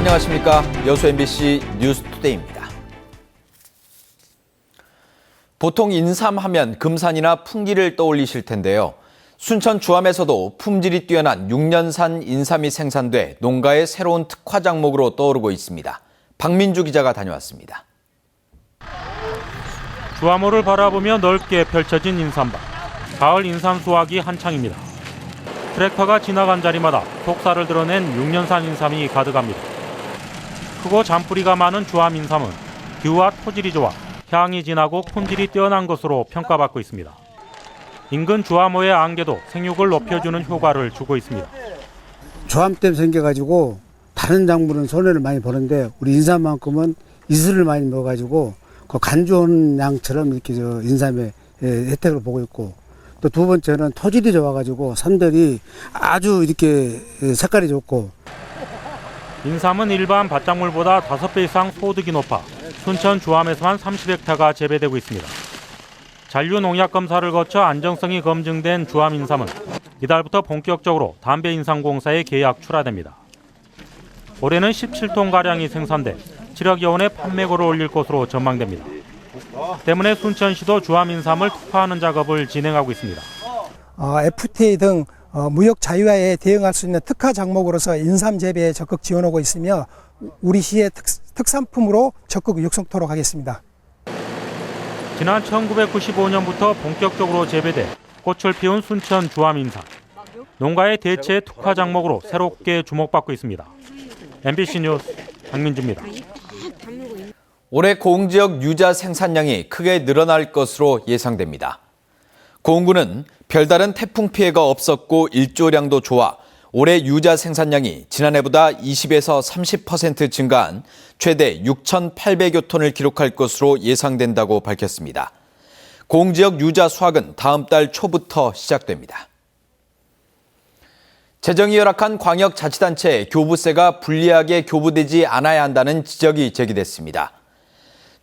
안녕하십니까. 여수 MBC 뉴스투데이입니다. 보통 인삼하면 금산이나 풍기를 떠올리실 텐데요. 순천 주암에서도 품질이 뛰어난 6년산 인삼이 생산돼 농가의 새로운 특화 작목으로 떠오르고 있습니다. 박민주 기자가 다녀왔습니다. 주암호를 바라보며 넓게 펼쳐진 인삼밭. 가을 인삼 수확이 한창입니다. 트랙터가 지나간 자리마다 속살을 드러낸 6년산 인삼이 가득합니다. 크고 잔뿌리가 많은 주암 인삼은 뷰와 토질이 좋아 향이 진하고 품질이 뛰어난 것으로 평가받고 있습니다. 인근 주암호의 안개도 생육을 높여주는 효과를 주고 있습니다. 주암 때문에 생겨가지고 다른 작물은 손해를 많이 보는데 우리 인삼만큼은 이슬을 많이 먹어가지고 그 간 좋은 양처럼 이렇게 인삼의 혜택을 보고 있고, 또 두 번째는 토질이 좋아가지고 산들이 아주 이렇게 색깔이 좋고. 인삼은 일반 밭작물보다 5배 이상 소득이 높아 순천 주암에서만 30헥타가 재배되고 있습니다. 잔류 농약 검사를 거쳐 안정성이 검증된 주암 인삼은 이달부터 본격적으로 담배인삼공사에 계약 출하됩니다. 올해는 17톤가량이 생산돼 7억여 원의 판매고를 올릴 것으로 전망됩니다. 때문에 순천시도 주암 인삼을 특화하는 작업을 진행하고 있습니다. FTA 등 무역 자유화에 대응할 수 있는 특화 작목으로서 인삼 재배에 적극 지원하고 있으며 우리 시의 특산품으로 적극 육성토록 하겠습니다. 지난 1995년부터 본격적으로 재배돼 꽃을 피운 순천 주암 인삼. 농가의 대체 특화 작목으로 새롭게 주목받고 있습니다. MBC 뉴스 박민주입니다. 올해 고흥지역 유자 생산량이 크게 늘어날 것으로 예상됩니다. 고흥군은 별다른 태풍 피해가 없었고 일조량도 좋아 올해 유자 생산량이 지난해보다 20에서 30% 증가한 최대 6,800여 톤을 기록할 것으로 예상된다고 밝혔습니다. 고흥지역 유자 수확은 다음 달 초부터 시작됩니다. 재정이 열악한 광역자치단체 교부세가 불리하게 교부되지 않아야 한다는 지적이 제기됐습니다.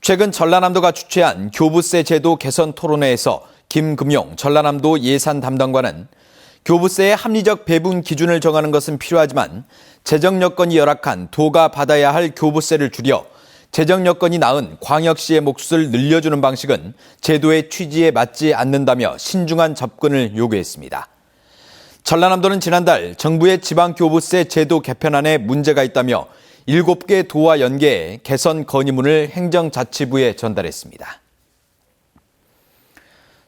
최근 전라남도가 주최한 교부세 제도 개선 토론회에서 김금용 전라남도 예산 담당관은 교부세의 합리적 배분 기준을 정하는 것은 필요하지만 재정 여건이 열악한 도가 받아야 할 교부세를 줄여 재정 여건이 나은 광역시의 몫을 늘려주는 방식은 제도의 취지에 맞지 않는다며 신중한 접근을 요구했습니다. 전라남도는 지난달 정부의 지방교부세 제도 개편안에 문제가 있다며 7개 도와 연계해 개선 건의문을 행정자치부에 전달했습니다.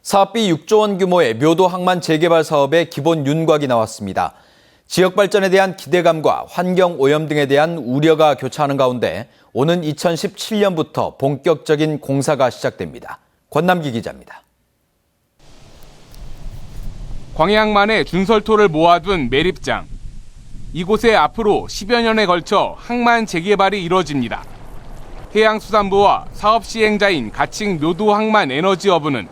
사업비 6조 원 규모의 묘도 항만 재개발 사업의 기본 윤곽이 나왔습니다. 지역 발전에 대한 기대감과 환경 오염 등에 대한 우려가 교차하는 가운데 오는 2017년부터 본격적인 공사가 시작됩니다. 권남기 기자입니다. 광해항만의 준설토를 모아둔 매립장. 이곳에 앞으로 10여 년에 걸쳐 항만 재개발이 이뤄집니다. 해양수산부와 사업 시행자인 가칭 묘도 항만 에너지허브는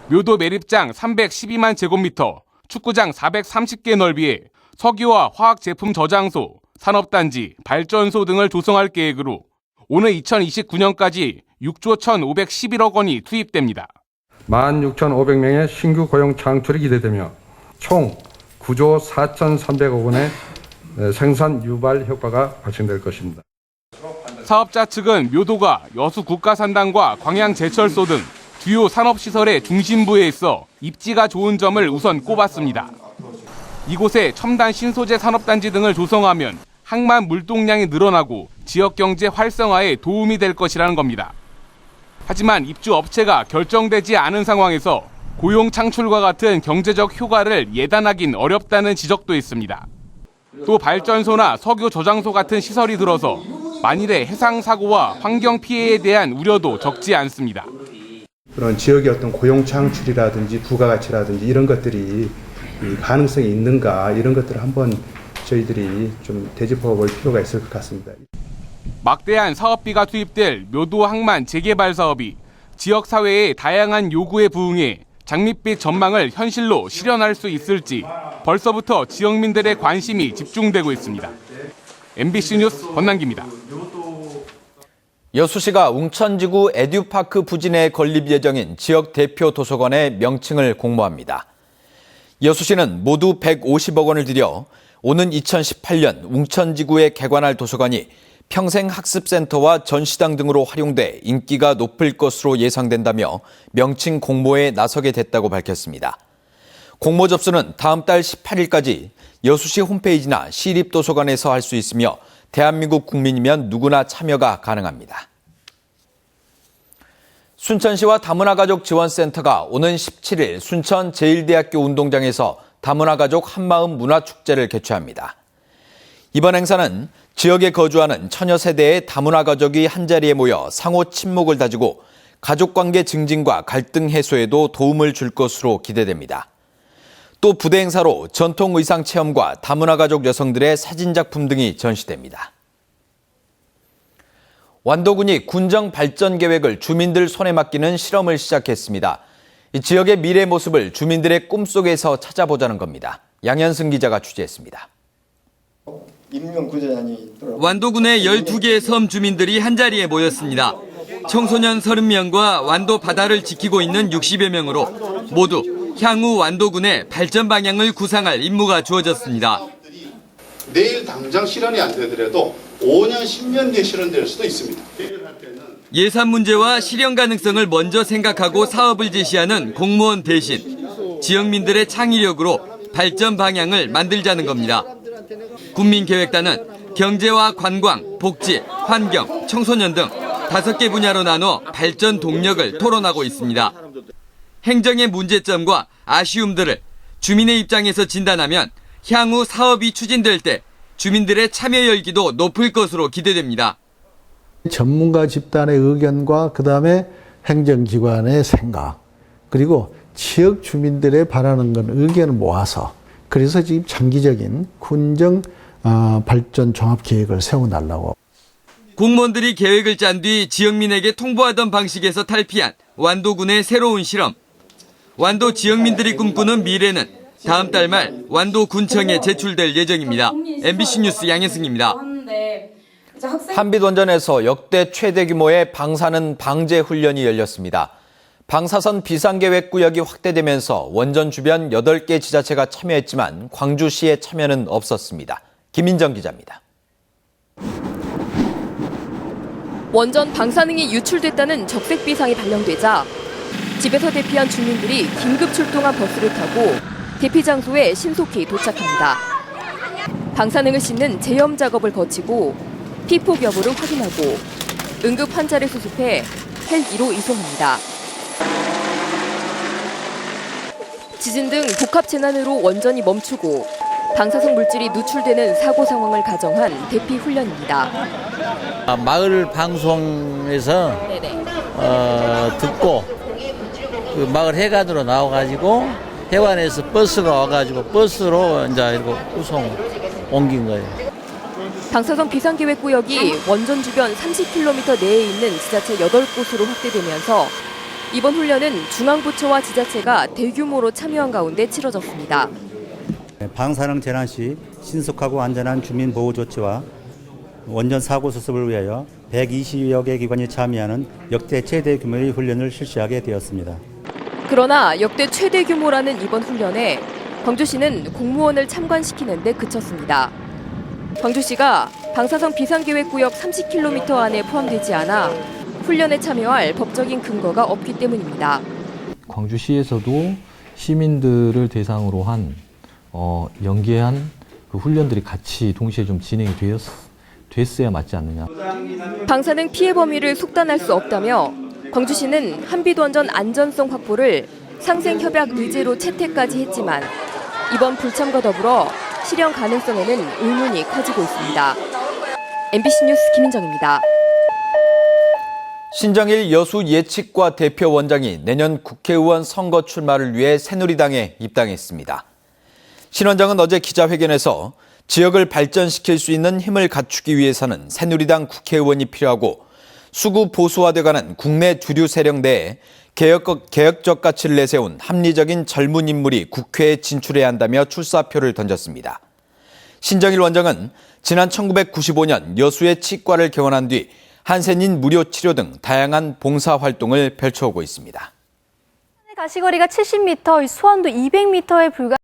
묘도 매립장 312만 제곱미터, 축구장 430개 넓이에 석유와 화학제품 저장소, 산업단지, 발전소 등을 조성할 계획으로 오는 2029년까지 6조 1,511억 원이 투입됩니다. 16,500명의 신규 고용 창출이 기대되며 총 9조 4,300억 원의 생산 유발 효과가 발생될 것입니다. 사업자 측은 묘도가 여수 국가산단과 광양제철소 등 주요 산업시설의 중심부에 있어 입지가 좋은 점을 우선 꼽았습니다. 이곳에 첨단 신소재 산업단지 등을 조성하면 항만 물동량이 늘어나고 지역경제 활성화에 도움이 될 것이라는 겁니다. 하지만 입주 업체가 결정되지 않은 상황에서 고용 창출과 같은 경제적 효과를 예단하긴 어렵다는 지적도 있습니다. 또 발전소나 석유 저장소 같은 시설이 들어서 만일의 해상 사고와 환경 피해에 대한 우려도 적지 않습니다. 그런 지역의 어떤 고용 창출이라든지 부가가치라든지 이런 것들이 가능성이 있는가, 이런 것들을 한번 저희들이 좀 되짚어 볼 필요가 있을 것 같습니다. 막대한 사업비가 투입될 묘도 항만 재개발 사업이 지역 사회의 다양한 요구에 부응해 장밋빛 전망을 현실로 실현할 수 있을지 벌써부터 지역민들의 관심이 집중되고 있습니다. MBC 뉴스 권남기입니다. 여수시가 웅천지구 에듀파크 부진에 건립 예정인 지역 대표 도서관의 명칭을 공모합니다. 여수시는 모두 150억 원을 들여 오는 2018년 웅천지구에 개관할 도서관이 평생학습센터와 전시당 등으로 활용돼 인기가 높을 것으로 예상된다며 명칭 공모에 나서게 됐다고 밝혔습니다. 공모 접수는 다음 달 18일까지 여수시 홈페이지나 시립도서관에서 할 수 있으며 대한민국 국민이면 누구나 참여가 가능합니다. 순천시와 다문화가족 지원센터가 오는 17일 순천 제1대학교 운동장에서 다문화가족 한마음 문화축제를 개최합니다. 이번 행사는 지역에 거주하는 처녀 세대의 다문화 가족이 한자리에 모여 상호 친목을 다지고 가족관계 증진과 갈등 해소에도 도움을 줄 것으로 기대됩니다. 또 부대 행사로 전통 의상 체험과 다문화 가족 여성들의 사진 작품 등이 전시됩니다. 완도군이 군정 발전 계획을 주민들 손에 맡기는 실험을 시작했습니다. 이 지역의 미래 모습을 주민들의 꿈속에서 찾아보자는 겁니다. 양현승 기자가 취재했습니다. 완도군의 12개의 섬 주민들이 한자리에 모였습니다. 청소년 30명과 완도 바다를 지키고 있는 60여 명으로 모두 향후 완도군의 발전 방향을 구상할 임무가 주어졌습니다. 내일 당장 실현이 안 되더라도 5년, 10년 뒤에 실현될 수도 있습니다. 예산 문제와 실현 가능성을 먼저 생각하고 사업을 제시하는 공무원 대신 지역민들의 창의력으로 발전 방향을 만들자는 겁니다. 군민계획단은 경제와 관광, 복지, 환경, 청소년 등 5개 분야로 나눠 발전 동력을 토론하고 있습니다. 행정의 문제점과 아쉬움들을 주민의 입장에서 진단하면 향후 사업이 추진될 때 주민들의 참여 열기도 높을 것으로 기대됩니다. 전문가 집단의 의견과 그다음에 행정기관의 생각, 그리고 지역 주민들의 바라는 건 의견을 모아서 그래서 지금 장기적인 군정 발전 종합계획을 세워달라고. 공무원들이 계획을 짠 뒤 지역민에게 통보하던 방식에서 탈피한 완도군의 새로운 실험. 완도 지역민들이 꿈꾸는 미래는 다음 달 말 완도군청에 제출될 예정입니다. MBC 뉴스 양현승입니다. 한빛원전에서 역대 최대 규모의 방사능 방제 훈련이 열렸습니다. 방사선 비상계획구역이 확대되면서 원전 주변 8개 지자체가 참여했지만 광주시의 참여는 없었습니다. 김인정 기자입니다. 원전 방사능이 유출됐다는 적색 비상이 발령되자 집에서 대피한 주민들이 긴급 출동한 버스를 타고 대피 장소에 신속히 도착합니다. 방사능을 씻는 제염 작업을 거치고 피폭 여부를 확인하고 응급 환자를 수습해 헬기로 이송합니다. 지진 등 복합 재난으로 원전이 멈추고 방사성 물질이 누출되는 사고 상황을 가정한 대피 훈련입니다. 마을 방송에서 듣고 그 마을 해관으로 나와가지고 해관에서 버스가 와가지고 버스로 이제 이거 후송 옮긴 거예요. 방사선 비상계획구역이 원전 주변 30km 내에 있는 지자체 8곳으로 확대되면서 이번 훈련은 중앙부처와 지자체가 대규모로 참여한 가운데 치러졌습니다. 방사능 재난 시 신속하고 안전한 주민 보호 조치와 원전 사고 수습을 위하여 120여 개 기관이 참여하는 역대 최대 규모의 훈련을 실시하게 되었습니다. 그러나 역대 최대 규모라는 이번 훈련에 광주시는 공무원을 참관시키는 데 그쳤습니다. 광주시가 방사선 비상계획구역 30km 안에 포함되지 않아 훈련에 참여할 법적인 근거가 없기 때문입니다. 광주시에서도 시민들을 대상으로 한 연계한 그 훈련들이 같이 동시에 좀 진행이 됐어야 맞지 않느냐. 방사능 피해 범위를 속단할 수 없다며 광주시는 한빛원전 안전성 확보를 상생협약 의제로 채택까지 했지만 이번 불참과 더불어 실현 가능성에는 의문이 커지고 있습니다. MBC 뉴스 김인정입니다. 신정일 여수 예측과 대표 원장이 내년 국회의원 선거 출마를 위해 새누리당에 입당했습니다. 신 원장은 어제 기자회견에서 지역을 발전시킬 수 있는 힘을 갖추기 위해서는 새누리당 국회의원이 필요하고 수구 보수화돼가는 국내 주류 세력 내에 개혁적 가치를 내세운 합리적인 젊은 인물이 국회에 진출해야 한다며 출사표를 던졌습니다. 신정일 원장은 지난 1995년 여수의 치과를 개원한 뒤 한센인 무료 치료 등 다양한 봉사활동을 펼쳐오고 있습니다. 가시거리가 70m, 수원도 200m에 불과